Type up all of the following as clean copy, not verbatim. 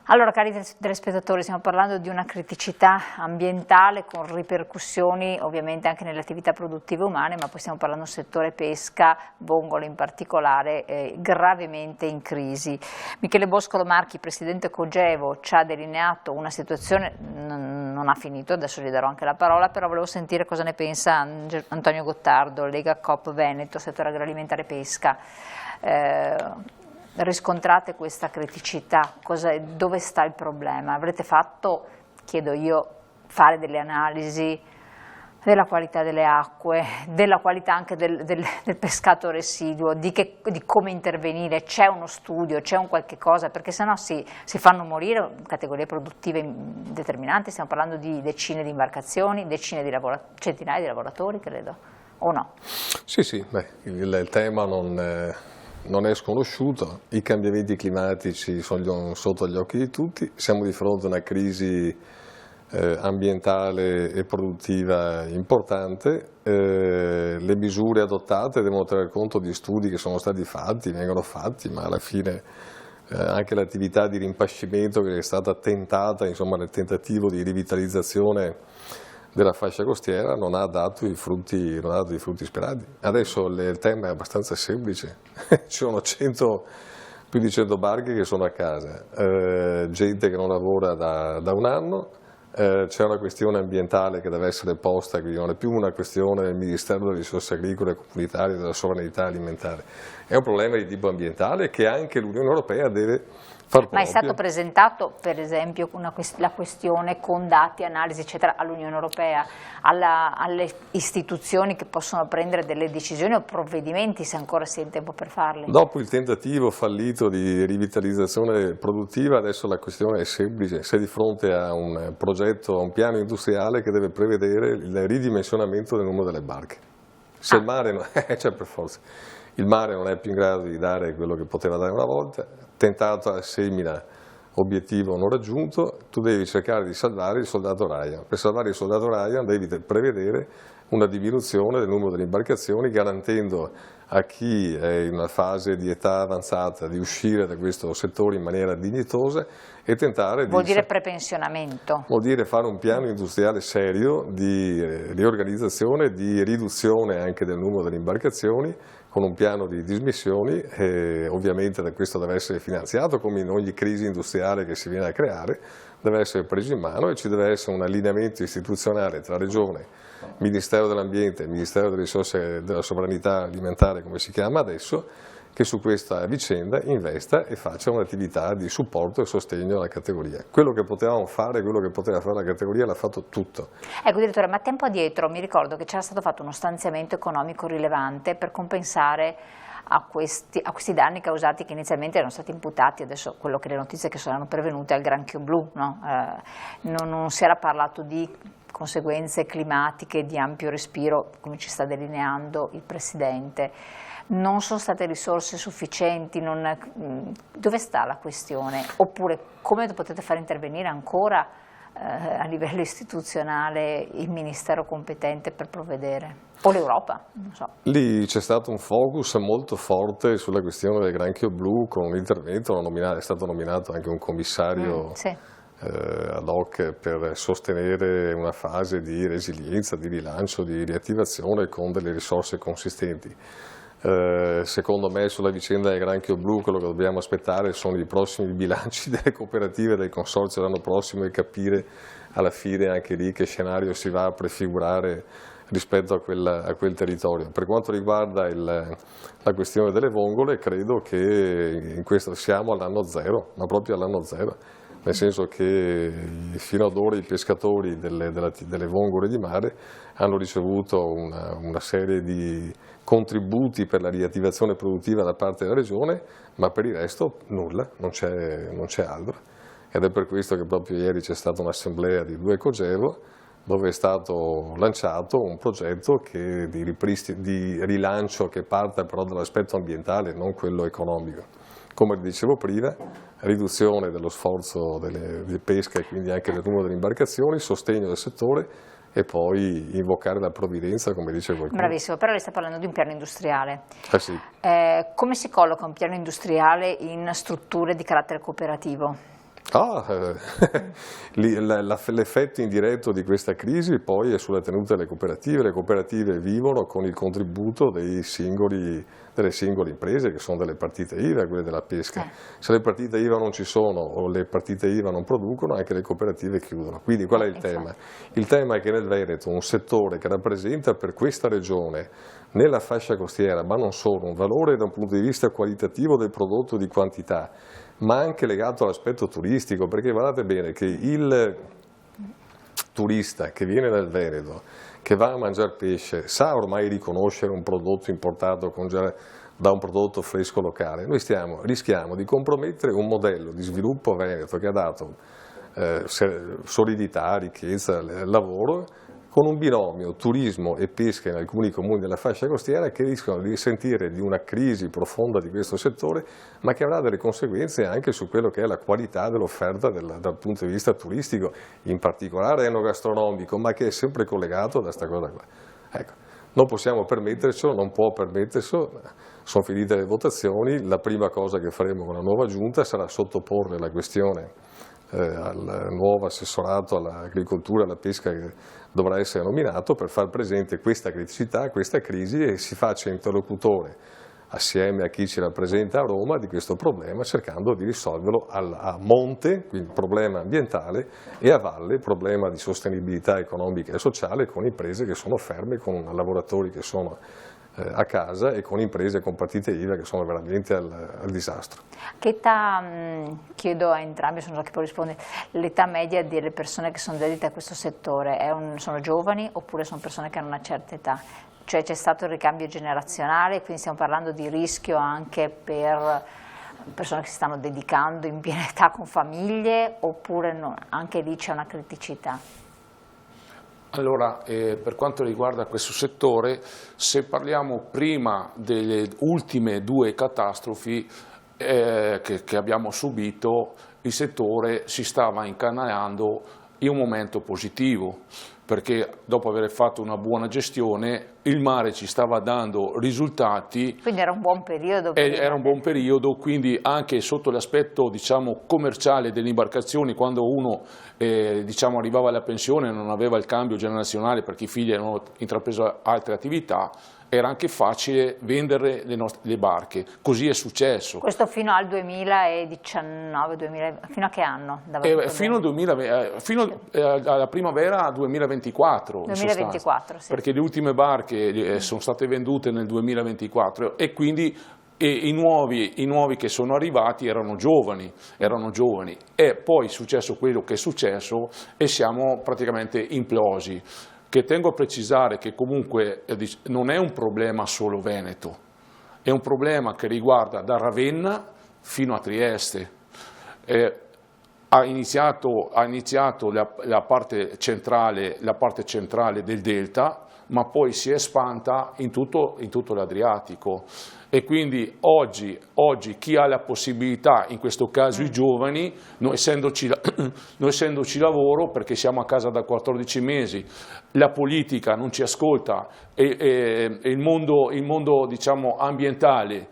Allora, cari telespettatori, stiamo parlando di una criticità ambientale con ripercussioni ovviamente anche nelle attività produttive umane, ma poi stiamo parlando del settore pesca, vongole in particolare, gravemente in crisi. Michele Boscolo Marchi, presidente Cogevo, ci ha delineato una situazione, non ha finito, adesso gli darò anche la parola, però volevo sentire cosa ne pensa Antonio Gottardo, Lega Coop Veneto, settore agroalimentare e pesca. Riscontrate questa criticità? Dove sta il problema? Avrete fatto, chiedo io, fare delle analisi della qualità delle acque, della qualità anche del pescato residuo, di come intervenire? C'è uno studio, c'è un qualche cosa? Perché sennò si fanno morire categorie produttive determinanti, stiamo parlando di decine di imbarcazioni, centinaia di lavoratori, credo, o no? Sì, il tema non è sconosciuto, i cambiamenti climatici sono sotto gli occhi di tutti, siamo di fronte a una crisi ambientale e produttiva importante, le misure adottate devono tenere conto di studi che sono stati fatti, vengono fatti, ma alla fine anche l'attività di rimpascimento che è stata tentata, insomma, nel tentativo di rivitalizzazione della fascia costiera non ha dato i frutti sperati. Adesso il tema è abbastanza semplice, ci sono più di 100 barche che sono a casa, gente che non lavora da un anno, c'è una questione ambientale che deve essere posta, quindi non è più una questione del Ministero delle Risorse Agricole e Comunitarie e della sovranità alimentare, è un problema di tipo ambientale che anche l'Unione Europea deve far proprio. Ma è stato presentato per esempio la questione con dati, analisi eccetera all'Unione Europea, alle istituzioni che possono prendere delle decisioni o provvedimenti, se ancora si è in tempo per farli? Dopo il tentativo fallito di rivitalizzazione produttiva, adesso la questione è semplice, sei di fronte a un progetto, a un piano industriale che deve prevedere il ridimensionamento del numero delle barche. Se il mare per forza. Il mare non è più in grado di dare quello che poteva dare una volta, tentato a semina, obiettivo non raggiunto, tu devi cercare di salvare il soldato Ryan. Per salvare il soldato Ryan devi prevedere una diminuzione del numero delle imbarcazioni, garantendo a chi è in una fase di età avanzata di uscire da questo settore in maniera dignitosa e tentare Vuol dire prepensionamento? Vuol dire fare un piano industriale serio di riorganizzazione, di riduzione anche del numero delle imbarcazioni, con un piano di dismissioni, e ovviamente questo deve essere finanziato come in ogni crisi industriale che si viene a creare, deve essere preso in mano e ci deve essere un allineamento istituzionale tra Regione, Ministero dell'Ambiente, Ministero delle Risorse della Sovranità Alimentare, come si chiama adesso, che su questa vicenda investa e faccia un'attività di supporto e sostegno alla categoria. Quello che potevamo fare, quello che poteva fare la categoria l'ha fatto tutto. Ecco direttore, ma tempo addietro mi ricordo che c'era stato fatto uno stanziamento economico rilevante per compensare a questi danni causati, che inizialmente erano stati imputati, adesso quello che le notizie che sono pervenute al granchio blu, no? Non si era parlato di conseguenze climatiche di ampio respiro, come ci sta delineando il Presidente. Non sono state risorse sufficienti? Dove sta la questione? Oppure come potete far intervenire ancora a livello istituzionale il Ministero competente per provvedere? O l'Europa? Non so. Lì c'è stato un focus molto forte sulla questione del granchio blu con un intervento, è stato nominato anche un commissario ad hoc per sostenere una fase di resilienza, di rilancio, di riattivazione con delle risorse consistenti. Secondo me sulla vicenda del granchio blu quello che dobbiamo aspettare sono i prossimi bilanci delle cooperative del consorzio l'anno prossimo e capire alla fine anche lì che scenario si va a prefigurare rispetto a quel territorio. Per quanto riguarda la questione delle vongole, credo che in questo siamo all'anno zero, ma proprio all'anno zero, nel senso che fino ad ora i pescatori delle vongole di mare hanno ricevuto una serie di contributi per la riattivazione produttiva da parte della Regione, ma per il resto nulla, non c'è altro. Ed è per questo che proprio ieri c'è stata un'assemblea di due Cogevo dove è stato lanciato un progetto di rilancio che parte però dall'aspetto ambientale, non quello economico. Come dicevo prima, riduzione dello sforzo di pesca e quindi anche del numero delle imbarcazioni, sostegno del settore e poi invocare la provvidenza, come dice qualcuno. Bravissimo, però lei sta parlando di un piano industriale. Sì. Come si colloca un piano industriale in strutture di carattere cooperativo? L'effetto indiretto di questa crisi poi è sulla tenuta delle cooperative vivono con il contributo delle singole imprese che sono delle partite IVA, quelle della pesca. Se le partite IVA non ci sono o le partite IVA non producono, anche le cooperative chiudono. Quindi qual è il tema? Il tema è che nel Veneto un settore che rappresenta per questa regione nella fascia costiera, ma non solo, un valore da un punto di vista qualitativo del prodotto di quantità, ma anche legato all'aspetto turistico, perché guardate bene che il turista che viene dal Veneto, che va a mangiare pesce, sa ormai riconoscere un prodotto importato da un prodotto fresco locale. Noi rischiamo di compromettere un modello di sviluppo veneto che ha dato solidità, ricchezza, lavoro, con un binomio turismo e pesca in alcuni comuni della fascia costiera che rischiano di risentire di una crisi profonda di questo settore, ma che avrà delle conseguenze anche su quello che è la qualità dell'offerta dal punto di vista turistico, in particolare enogastronomico, ma che è sempre collegato da questa cosa qua. Ecco, non possiamo permettercelo, non può permetterselo, sono finite le votazioni, la prima cosa che faremo con la nuova giunta sarà sottoporre la questione al nuovo assessorato all'agricoltura e alla pesca che dovrà essere nominato per far presente questa criticità, questa crisi e si faccia interlocutore assieme a chi ci rappresenta a Roma di questo problema cercando di risolverlo a monte, quindi problema ambientale, e a valle, problema di sostenibilità economica e sociale con imprese che sono ferme, con lavoratori che sono a casa e con imprese con partite IVA che sono veramente al disastro. Che età, chiedo a entrambi, sono so che poi risponde, l'età media delle persone che sono dedite a questo settore sono giovani oppure sono persone che hanno una certa età? Cioè c'è stato il ricambio generazionale, quindi stiamo parlando di rischio anche per persone che si stanno dedicando in piena età con famiglie oppure no? Anche lì c'è una criticità? Allora, per quanto riguarda questo settore, se parliamo prima delle ultime due catastrofi che abbiamo subito, il settore si stava incanalando in un momento positivo, perché dopo aver fatto una buona gestione il mare ci stava dando risultati. Quindi era un buon periodo. Era un buon periodo, quindi anche sotto l'aspetto diciamo, commerciale delle imbarcazioni, quando uno diciamo, arrivava alla pensione e non aveva il cambio generazionale perché i figli avevano intrapreso altre attività, era anche facile vendere le barche, così è successo. Questo fino al 2019, fino a che anno? Fino alla primavera 2024. 2024, sì. Perché le ultime barche sono state vendute nel 2024 e quindi i nuovi che sono arrivati erano giovani e poi è successo quello che è successo e siamo praticamente implosi. Che tengo a precisare che comunque non è un problema solo veneto, è un problema che riguarda da Ravenna fino a Trieste. Ha iniziato la parte centrale del delta, ma poi si è espanta in tutto l'Adriatico. E quindi oggi chi ha la possibilità, in questo caso i giovani, noi essendoci lavoro perché siamo a casa da 14 mesi, la politica non ci ascolta e il mondo diciamo, ambientale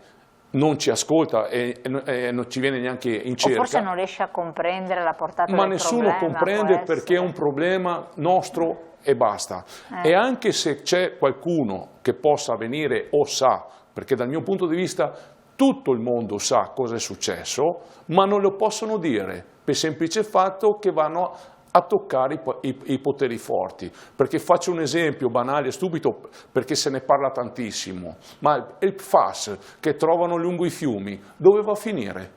non ci ascolta e non ci viene neanche in cerca. O forse non riesce a comprendere la portata del problema. Ma nessuno comprende perché è un problema nostro e basta. E anche se c'è qualcuno che possa venire o sa, perché dal mio punto di vista tutto il mondo sa cosa è successo, ma non lo possono dire per il semplice fatto che vanno a toccare i poteri forti. Perché faccio un esempio banale e stupido perché se ne parla tantissimo, ma il PFAS che trovano lungo i fiumi dove va a finire?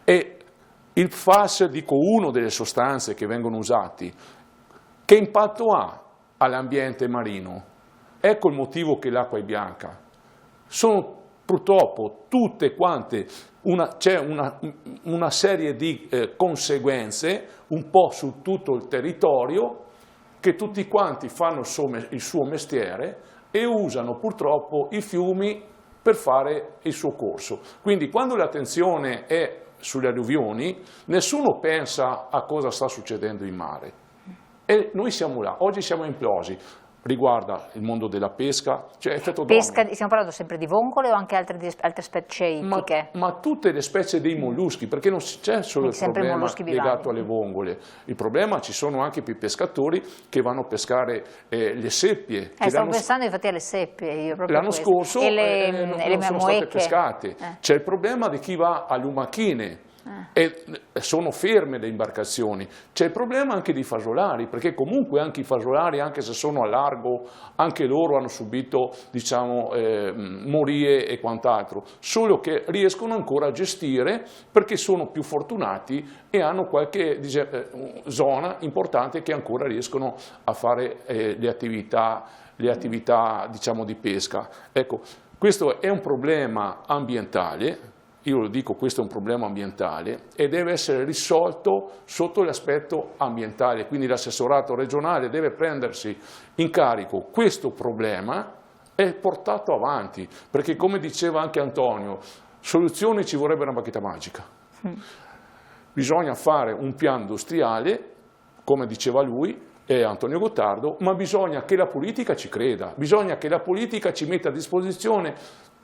E il PFAS, dico, una delle sostanze che vengono usate, che impatto ha all'ambiente marino? Ecco il motivo che l'acqua è bianca. Sono purtroppo tutte quante, c'è una serie di conseguenze un po' su tutto il territorio che tutti quanti fanno il suo mestiere e usano purtroppo i fiumi per fare il suo corso. Quindi quando l'attenzione è sulle alluvioni nessuno pensa a cosa sta succedendo in mare e noi siamo là, oggi siamo implosi. riguarda il mondo della pesca, cioè effetto domino. Stiamo parlando sempre di vongole o anche altre specie ittiche? Ma tutte le specie dei molluschi, perché non c'è solo il problema legato alle vongole, il problema ci sono anche per i pescatori che vanno a pescare le seppie. Stavo pensando infatti alle seppie. L'anno scorso le sono state pescate, c'è il problema di chi va a lumachine. E sono ferme le imbarcazioni, c'è il problema anche dei fagiolari, perché comunque anche i fagiolari, anche se sono a largo, anche loro hanno subito, diciamo, morie e quant'altro, solo che riescono ancora a gestire perché sono più fortunati e hanno qualche zona importante che ancora riescono a fare le attività diciamo, di pesca. Ecco, questo è un problema ambientale. Io lo dico, questo è un problema ambientale e deve essere risolto sotto l'aspetto ambientale, quindi l'assessorato regionale deve prendersi in carico questo problema e portato avanti, perché come diceva anche Antonio, soluzioni ci vorrebbe una bacchetta magica. Bisogna fare un piano industriale, come diceva lui, Antonio Gottardo, ma bisogna che la politica ci creda, bisogna che la politica ci metta a disposizione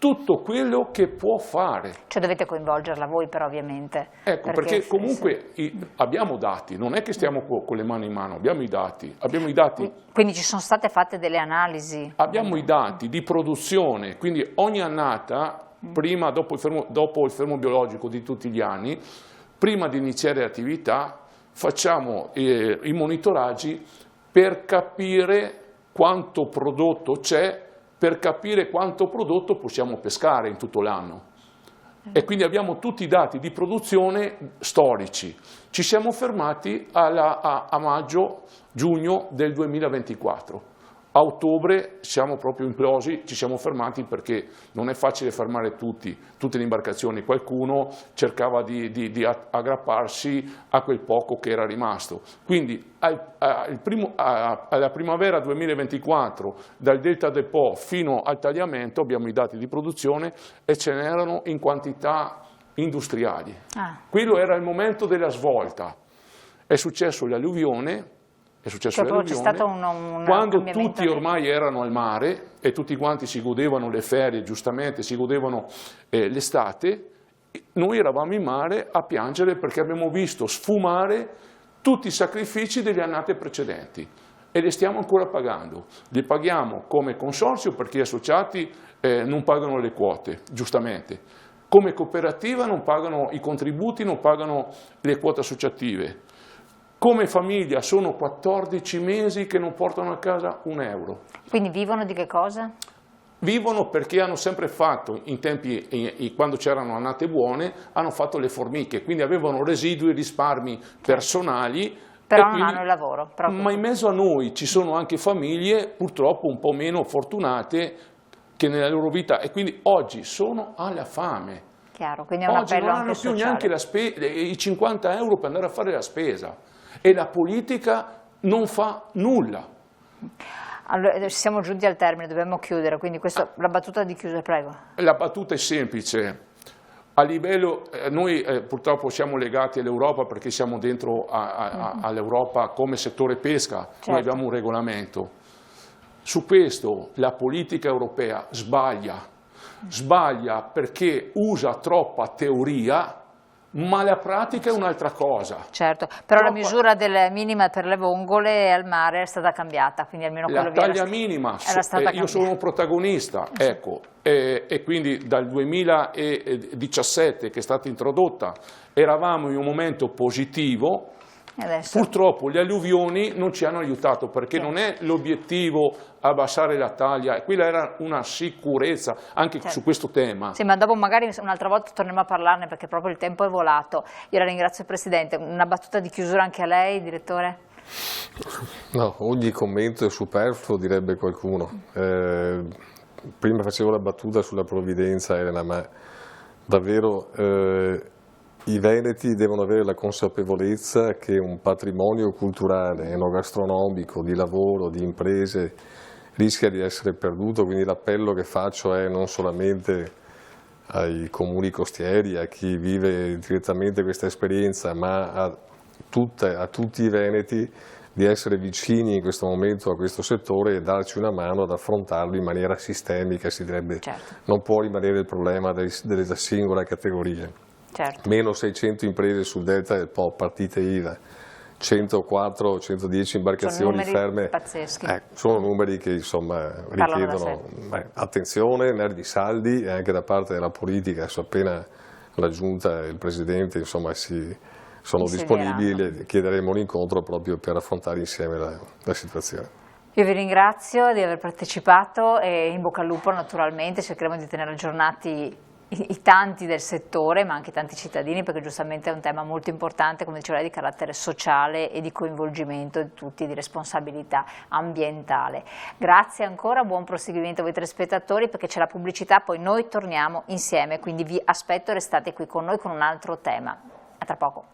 tutto quello che può fare. Cioè dovete coinvolgerla voi però ovviamente. Ecco, perché comunque abbiamo dati, non è che stiamo con le mani in mano, abbiamo i dati. Quindi ci sono state fatte delle analisi? Abbiamo i dati di produzione, quindi ogni annata, prima, dopo il fermo biologico di tutti gli anni, prima di iniziare l'attività, facciamo i monitoraggi per capire quanto prodotto c'è, per capire quanto prodotto possiamo pescare in tutto l'anno. E quindi abbiamo tutti i dati di produzione storici. Ci siamo fermati a maggio-giugno del 2024. A ottobre siamo proprio implosi, ci siamo fermati perché non è facile fermare tutte le imbarcazioni, qualcuno cercava di aggrapparsi a quel poco che era rimasto. Quindi alla primavera 2024, dal Delta del Po fino al tagliamento, abbiamo i dati di produzione e ce n'erano in quantità industriali. Quello era il momento della svolta. È successo l'alluvione. C'è stato quando tutti ormai erano al mare e tutti quanti si godevano le ferie, giustamente si godevano l'estate, noi eravamo in mare a piangere perché abbiamo visto sfumare tutti i sacrifici delle annate precedenti e li stiamo ancora pagando. Li paghiamo come consorzio perché gli associati non pagano le quote, giustamente. Come cooperativa non pagano i contributi, non pagano le quote associative. Come famiglia sono 14 mesi che non portano a casa un euro. Quindi vivono di che cosa? Vivono perché hanno sempre fatto, in tempi quando c'erano annate buone, hanno fatto le formiche, quindi avevano residui, risparmi personali. Però non hanno il lavoro. Ma in mezzo a noi ci sono anche famiglie purtroppo un po' meno fortunate che nella loro vita e quindi oggi sono alla fame. Chiaro, quindi è un appello non hanno più neanche i 50 euro per andare a fare la spesa. E la politica non fa nulla. Allora, siamo giunti al termine, dobbiamo chiudere, quindi la battuta di chiusura, prego. La battuta è semplice. A livello, noi purtroppo siamo legati all'Europa perché siamo dentro all'Europa come settore pesca, certo. Noi abbiamo un regolamento. Su questo la politica europea sbaglia perché usa troppa teoria, ma la pratica è un'altra cosa. Certo, però la misura minima per le vongole al mare è stata cambiata, quindi almeno quello la taglia minima, io sono un protagonista, ecco, e quindi dal 2017 che è stata introdotta eravamo in un momento positivo. Purtroppo le alluvioni non ci hanno aiutato perché non è l'obiettivo abbassare la taglia, quella era una sicurezza anche su questo tema. Sì, ma dopo magari un'altra volta torniamo a parlarne perché proprio il tempo è volato. Io la ringrazio Presidente, una battuta di chiusura anche a lei, Direttore? No, ogni commento è superfluo, direbbe qualcuno. Prima facevo la battuta sulla provvidenza, Elena, ma davvero i veneti devono avere la consapevolezza che un patrimonio culturale, enogastronomico, di lavoro, di imprese rischia di essere perduto, quindi l'appello che faccio è non solamente ai comuni costieri, a chi vive direttamente questa esperienza, ma a tutti i veneti di essere vicini in questo momento a questo settore e darci una mano ad affrontarlo in maniera sistemica, si direbbe. Certo. Non può rimanere il problema delle singole categorie. Certo. Meno 600 imprese sul delta del Po, partite IVA, 104, 110 imbarcazioni ferme, sono numeri che insomma richiedono attenzione, nervi saldi, e anche da parte della politica. Appena la Giunta e il Presidente insomma sono disponibili, chiederemo un incontro proprio per affrontare insieme la situazione. Io vi ringrazio di aver partecipato e in bocca al lupo naturalmente, cercheremo di tenere aggiornati i tanti del settore, ma anche tanti cittadini, perché giustamente è un tema molto importante, come diceva lei, di carattere sociale e di coinvolgimento di tutti, di responsabilità ambientale. Grazie ancora, buon proseguimento a voi telespettatori, perché c'è la pubblicità, poi noi torniamo insieme, quindi vi aspetto, restate qui con noi con un altro tema. A tra poco.